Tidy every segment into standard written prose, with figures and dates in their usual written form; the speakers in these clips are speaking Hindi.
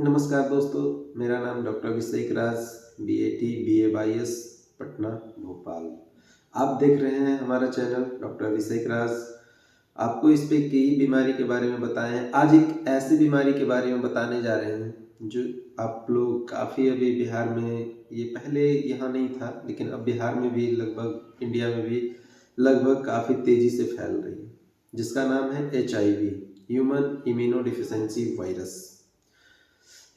नमस्कार दोस्तों, मेरा नाम डॉक्टर अभिषेक राज, BAT BA पटना भोपाल। आप देख रहे हैं हमारा चैनल डॉक्टर अभिषेक राज। आपको इस पे कई बीमारी के बारे में बताए हैं। आज एक ऐसी बीमारी के बारे में बताने जा रहे हैं जो आप लोग काफ़ी अभी बिहार में, ये पहले यहाँ नहीं था लेकिन अब बिहार में भी, लगभग इंडिया में भी लगभग काफ़ी तेज़ी से फैल रही है, जिसका नाम है HIV, human immuno deficiency virus.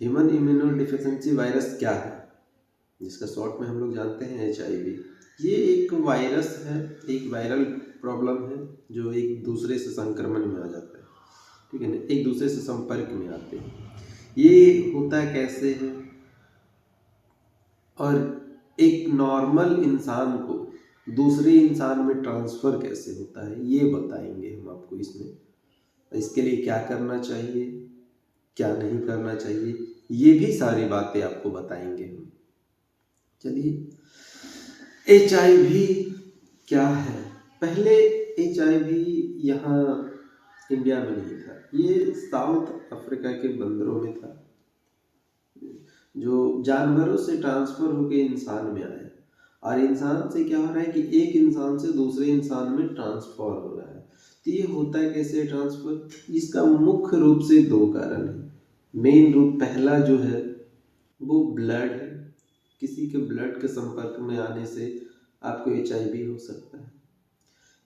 Human immuno deficiency virus क्या है, जिसका शॉर्ट में हम लोग जानते हैं HIV। ये एक वायरस है, एक वायरल प्रॉब्लम है जो एक दूसरे से संक्रमण में आ जाता है, ठीक है ना, एक दूसरे से संपर्क में आते हैं। ये होता कैसे है और एक नॉर्मल इंसान को दूसरे इंसान में ट्रांसफ़र कैसे होता है, ये बताएंगे हम आपको इसमें। इसके लिए क्या करना चाहिए, क्या नहीं करना चाहिए, ये भी सारी बातें आपको बताएंगे हम। चलिए, HIV क्या है। पहले HIV यहाँ इंडिया में नहीं था, ये साउथ अफ्रीका के बंदरों में था, जो जानवरों से ट्रांसफ़र होकर इंसान में आया। और इंसान से क्या हो रहा है कि एक इंसान से दूसरे इंसान में ट्रांसफ़र हो रहा है। तो ये होता है कैसे ट्रांसफ़र, इसका मुख्य रूप से दो कारण है। मेन रूप पहला जो है वो ब्लड है। किसी के ब्लड के संपर्क में आने से आपको HIV हो सकता है।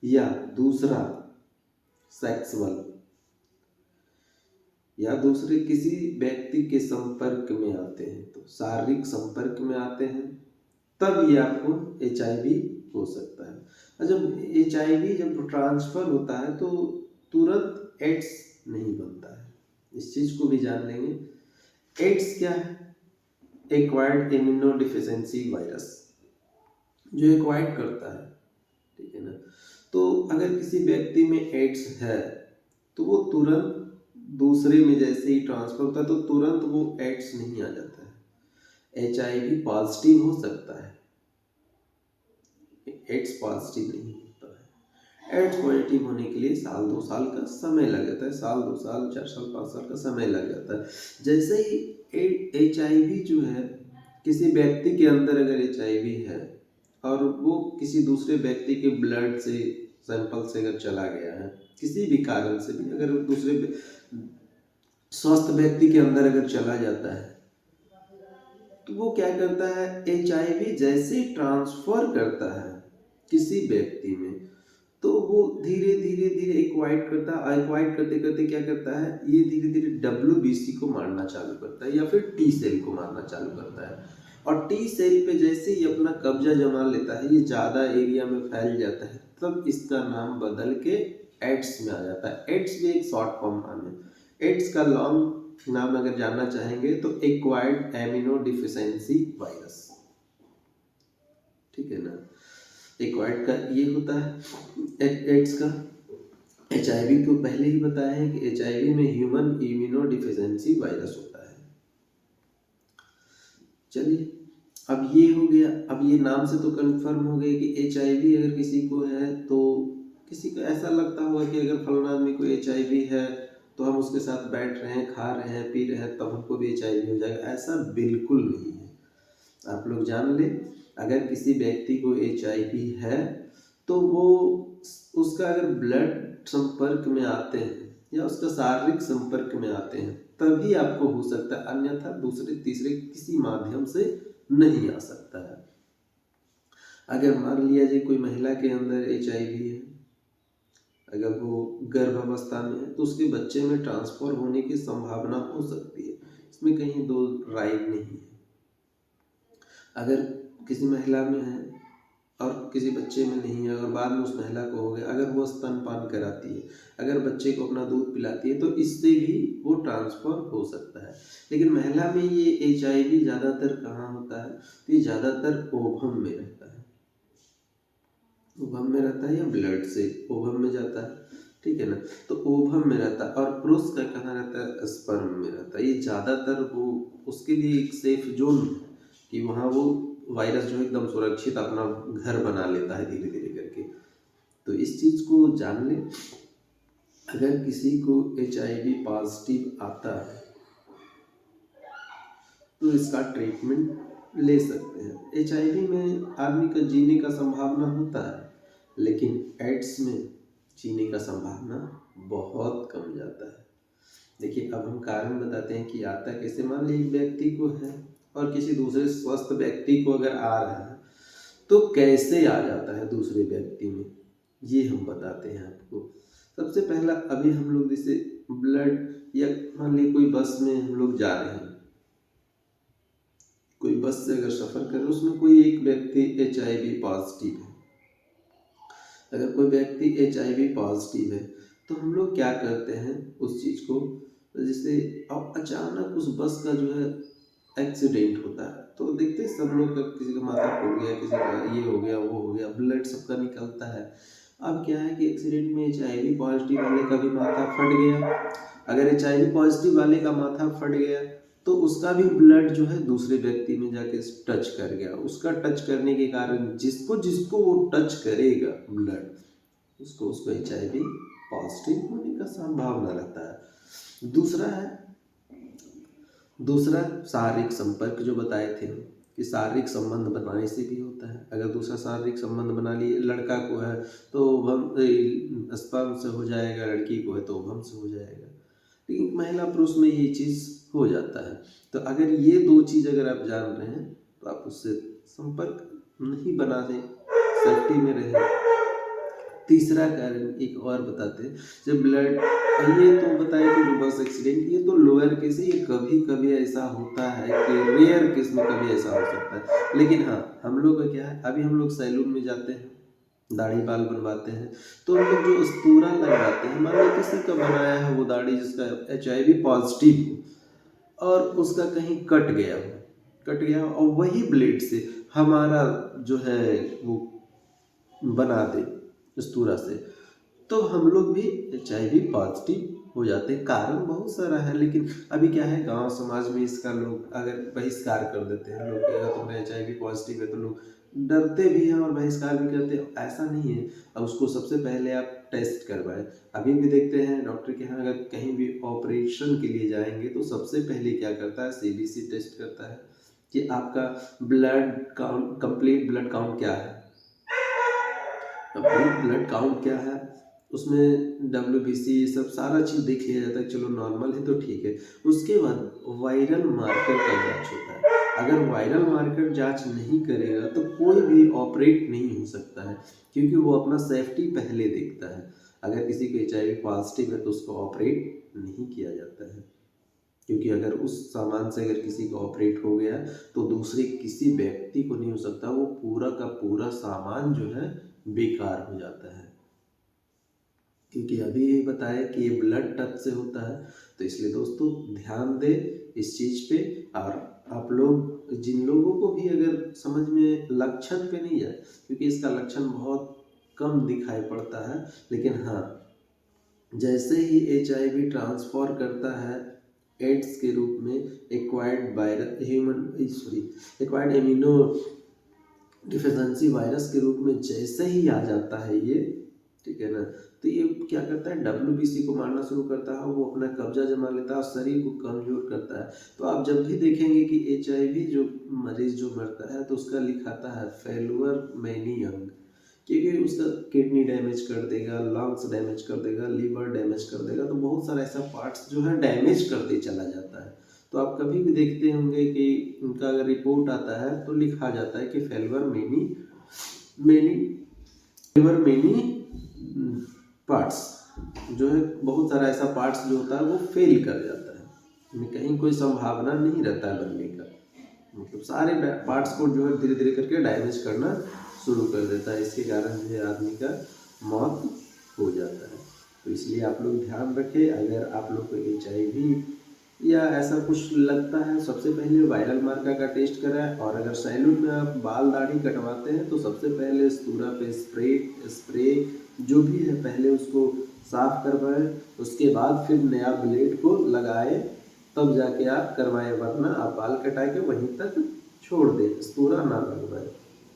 या दूसरा सेक्सुअल, या दूसरे किसी व्यक्ति के संपर्क में आते हैं, तो शारीरिक संपर्क में आते हैं, तब ये आपको HIV हो सकता है। और जब HIV जब ट्रांसफ़र होता है तो तुरंत एड्स नहीं बनता है। इस चीज़ को भी जान लेंगे। एड्स क्या है? एक्वायर्ड इम्यूनो डिफिशिएंसी वायरस, जो एक्वायर्ड करता है, ठीक है ना। तो अगर किसी व्यक्ति में एड्स है तो वो तुरंत दूसरे में जैसे ही ट्रांसफर होता है तो तुरंत वो एड्स नहीं आ जाता है। HIV पॉजिटिव हो सकता है, एड्स पॉजिटिव नहीं होता है। एड्स पॉजिटिव होने के लिए साल 2 साल का समय लग जाता है, साल 2 साल 4 साल 5 साल का समय लग जाता है। जैसे ही HIV जो है, किसी व्यक्ति के अंदर अगर HIV है और वो किसी दूसरे व्यक्ति के ब्लड से, सैंपल से अगर चला गया है, किसी भी कारण से भी अगर दूसरे स्वस्थ व्यक्ति के अंदर अगर चला जाता है तो वो क्या करता है, HIV जैसे ट्रांसफर करता है किसी व्यक्ति में, तो वो धीरे धीरे धीरे एक्वाइट करता है। एक्वाइट करते करते क्या करता है, ये धीरे धीरे WBC को मारना चालू करता है या फिर T सेल को मारना चालू करता है। और T सेल पे जैसे ही अपना कब्जा जमा लेता है, ये ज़्यादा एरिया में फैल जाता है, तब इसका नाम बदल के एड्स में आ जाता है। एड्स भी एक शॉर्ट फॉर्म नाम है। एड्स का लॉन्ग नाम अगर जानना चाहेंगे तो एक्वायर्ड एमिनो डिफिशिएंसी वायरस, ठीक है ना। एक्वायर्ड का ये होता है एड्स का। HIV को पहले ही बताया है कि HIV में ह्यूमन इम्यूनो डिफिशिएंसी वायरस होता है। चलिए, अब ये हो गया। अब ये नाम से तो कंफर्म हो गया कि HIV अगर किसी को है तो किसी को ऐसा लगता होगा कि अगर फलाना आदमी को HIV है तो हम उसके साथ बैठ रहे हैं, खा रहे हैं, पी रहे हैं, तब हमको भी HIV हो जाएगा। ऐसा बिल्कुल नहीं है। आप लोग जान लें, अगर किसी व्यक्ति को HIV है तो वो उसका अगर ब्लड संपर्क में आते हैं या उसका शारीरिक संपर्क में आते हैं तभी आपको हो सकता है, अन्यथा दूसरे तीसरे किसी माध्यम से नहीं आ सकता है। अगर मान लिया जाए कोई महिला के अंदर HIV है, अगर वो गर्भावस्था में है तो उसके बच्चे में ट्रांसफर होने की संभावना हो सकती है, इसमें कहीं दो राय नहीं है। अगर किसी महिला में है और किसी बच्चे में नहीं है और बाद में उस महिला को हो गया, अगर वो स्तनपान कराती है, अगर बच्चे को अपना दूध पिलाती है, तो इससे भी वो ट्रांसफ़र हो सकता है। लेकिन महिला में ये HIV ज़्यादातर कहाँ होता है, तो ये ज़्यादातर ओवम में रहता है। ओवम में रहता है या ब्लड से ओवम में जाता है, ठीक है ना। तो ओवम में रहता है और पुरुष का कहाँ रहता है, स्पर्म में रहता है। ये ज़्यादातर वो उसके लिए एक सेफ जोन है कि वहाँ वो वायरस जो एकदम सुरक्षित अपना घर बना लेता है धीरे धीरे करके। तो इस चीज़ को जान लें। अगर किसी को HIV पॉजिटिव आता है तो इसका ट्रीटमेंट ले सकते हैं। एचआईवी में आदमी का जीने का संभावना होता है, लेकिन एड्स में जीने का संभावना बहुत कम जाता है। देखिए, अब हम कारण बताते हैं कि आता कैसे। मान लीजिए एक व्यक्ति को है और किसी दूसरे स्वस्थ व्यक्ति को अगर आ रहा है तो कैसे आ जाता है दूसरे व्यक्ति में, ये हम बताते हैं आपको। सबसे पहला, अभी हम लोग जैसे ब्लड, या मान लीजिए कोई बस में हम लोग जा रहे हैं, कोई बस से अगर सफ़र कर रहे हैं, उसमें कोई एक व्यक्ति एचआईवी पॉजिटिव है। अगर कोई व्यक्ति एचआईवी पॉजिटिव है तो हम लोग क्या करते हैं उस चीज़ को, जैसे अब अचानक उस बस का जो है एक्सीडेंट होता है तो देखते हैं सब लोग का, किसी का माथा फूट गया, किसी का ये हो गया, वो हो गया, ब्लड सबका निकलता है। अब क्या है कि एक्सीडेंट में एचआईवी पॉजिटिव वाले का भी माथा फट गया। अगर एचआईवी पॉजिटिव वाले का माथा फट गया तो उसका भी ब्लड जो है दूसरे व्यक्ति में जाके टच कर गया। उसका टच करने के कारण जिसको जिसको वो टच करेगा ब्लड, उसको एचआईवी पॉजिटिव होने का संभावना रहता है। दूसरा शारीरिक संपर्क, जो बताए थे कि शारीरिक संबंध बनाने से भी होता है। अगर दूसरा शारीरिक संबंध बना लिए, लड़का को है तो स्पर्म से हो जाएगा, लड़की को है तो ओवम से हो जाएगा, लेकिन महिला पुरुष में ये चीज़ हो जाता है। तो अगर ये दो चीज़ अगर आप जान रहे हैं तो आप उससे संपर्क नहीं बना दें, सेफ्टी में रहें। तीसरा कारण एक और बताते हैं, जब ब्लड, ये तो बताया कि जो बस एक्सीडेंट, ये तो लोअर केस है, ये कभी कभी ऐसा होता है कि रेयर केस में कभी ऐसा हो सकता है। लेकिन हाँ, हम लोग का क्या है, अभी हम लोग सैलून में जाते हैं, दाढ़ी बाल बनवाते हैं, तो हम लोग जो अस्तूरा लगवाते हैं, मान लो किसी का बनाया है वो दाढ़ी जिसका एचआईवी पॉजिटिव हो और उसका कहीं कट गया और वही ब्लेड से हमारा जो है वो बना दे अस्तूरा से, तो हम लोग भी एचआईवी पॉजिटिव हो जाते हैं। कारण बहुत सारा है, लेकिन अभी क्या है, गांव समाज में इसका लोग अगर बहिष्कार कर देते हैं, लोग अगर तुम्हें एचआईवी पॉजिटिव है तो लोग डरते भी हैं और बहिष्कार भी करते हैं। ऐसा नहीं है, अब उसको सबसे पहले आप टेस्ट करवाएं। अभी भी देखते हैं डॉक्टर के यहाँ अगर कहीं भी ऑपरेशन के लिए जाएंगे तो सबसे पहले क्या करता है, सीबीसी टेस्ट करता है कि आपका blood count, complete blood count क्या है। ब्लड काउंट क्या है, उसमें WBC सब सारा चीज़ देख लिया जाता है, चलो नॉर्मल है तो ठीक है। उसके बाद वायरल मार्कर का जांच होता है। अगर वायरल मार्कर जांच नहीं करेगा तो कोई भी ऑपरेट नहीं हो सकता है, क्योंकि वो अपना सेफ्टी पहले देखता है। अगर किसी को एचआईवी पॉजिटिव है तो उसको ऑपरेट नहीं किया जाता है, क्योंकि अगर उस सामान से अगर किसी को ऑपरेट हो गया तो दूसरे किसी व्यक्ति को नहीं हो सकता, वो पूरा का पूरा सामान जो है बेकार हो जाता है। क्योंकि अभी ये बताया कि ये ब्लड टच से होता है, तो इसलिए दोस्तों ध्यान दें इस चीज़ पे। और आप लोग, जिन लोगों को भी अगर समझ में, लक्षण पे नहीं जाए, क्योंकि इसका लक्षण बहुत कम दिखाई पड़ता है, लेकिन हाँ, जैसे ही एचआईवी ट्रांसफर करता है एड्स के रूप में, एक्वायर्ड इम्यूनो डिफिशिएंसी वायरस के रूप में जैसे ही आ जाता है ये, ठीक है ना, तो ये क्या करता है, WBC को मारना शुरू करता है, वो अपना कब्जा जमा लेता है और शरीर को कमजोर करता है। तो आप जब भी देखेंगे कि एचआईवी जो मरीज जो मरता है तो उसका लिखाता है फेलुअर मैनी यंग, क्योंकि उसका किडनी डैमेज कर देगा, लंग्स डैमेज कर देगा, लीवर डैमेज कर देगा, तो बहुत सारा ऐसा पार्ट्स जो है डैमेज करते चला जाता है। तो आप कभी भी देखते होंगे कि उनका अगर रिपोर्ट आता है तो लिखा जाता है कि फेलुअर मेनी पार्ट्स, जो है बहुत सारा ऐसा पार्ट्स जो होता है वो फेल कर जाता है, कहीं कोई संभावना नहीं रहता है बनने का, मतलब सारे पार्ट्स को जो है धीरे धीरे करके डैमेज करना शुरू कर देता है। इसके कारण जो है आदमी का मौत हो जाता है। तो इसलिए आप लोग ध्यान रखें, अगर आप लोग को एचआईवी या ऐसा कुछ लगता है, सबसे पहले वायरल मार्कर का टेस्ट कराएं। और अगर सैलून में आप बाल दाढ़ी कटवाते हैं तो सबसे पहले स्तूरा पे स्प्रे जो भी है पहले उसको साफ करवाएं, उसके बाद फिर नया ब्लेड को लगाएं, तब जाके आप करवाएं, वरना आप बाल कटा के वहीं तक छोड़ दें, स्तूरा ना लगवाएं।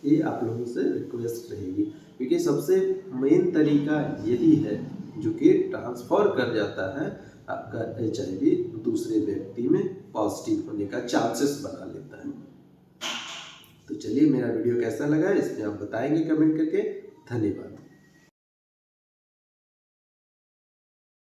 ये आप लोगों से रिक्वेस्ट रहेगी, क्योंकि सबसे मेन तरीका यही है जो कि ट्रांसफ़र कर जाता है आपका HIV दूसरे व्यक्ति में पॉजिटिव होने का चांसेस बना लेता है। तो चलिए, मेरा वीडियो कैसा लगा इसमें आप बताएंगे कमेंट करके। धन्यवाद।